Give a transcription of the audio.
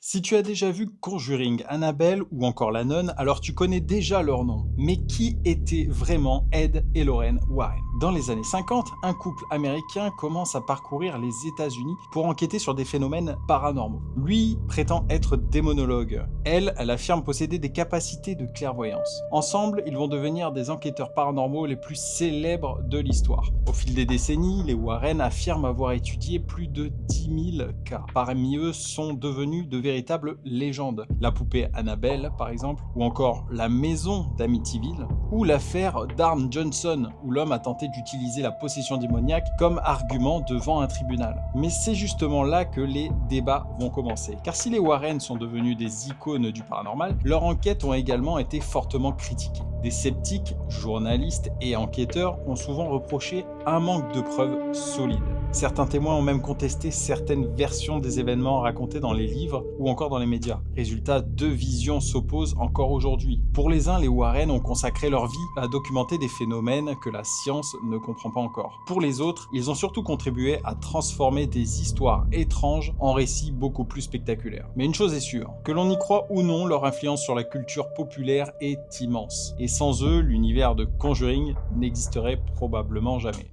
Si tu as déjà vu Conjuring, Annabelle ou encore La Nonne, alors tu connais déjà leur nom. Mais qui étaient vraiment Ed et Lorraine Warren? Dans les années 50, un couple américain commence à parcourir les États-Unis pour enquêter sur des phénomènes paranormaux. Lui prétend être démonologue. Elle affirme posséder des capacités de clairvoyance. Ensemble, ils vont devenir des enquêteurs paranormaux les plus célèbres de l'histoire. Au fil des décennies, les Warren affirment avoir étudié plus de 10 000 cas. Parmi eux sont devenus de véritables légendes. La poupée Annabelle, par exemple, ou encore la maison d'Amityville, ou l'affaire Darn Johnson, où l'homme a tenté d'utiliser la possession démoniaque comme argument devant un tribunal. Mais c'est justement là que les débats vont commencer. Car si les Warren sont devenus des icônes du paranormal, leurs enquêtes ont également été fortement critiquées. Des sceptiques, journalistes et enquêteurs ont souvent reproché un manque de preuves solides. Certains témoins ont même contesté certaines versions des événements racontés dans les livres ou encore dans les médias. Résultat, deux visions s'opposent encore aujourd'hui. Pour les uns, les Warren ont consacré leur vie à documenter des phénomènes que la science ne comprend pas encore. Pour les autres, ils ont surtout contribué à transformer des histoires étranges en récits beaucoup plus spectaculaires. Mais une chose est sûre, que l'on y croit ou non, leur influence sur la culture populaire est immense. Et sans eux, l'univers de Conjuring n'existerait probablement jamais.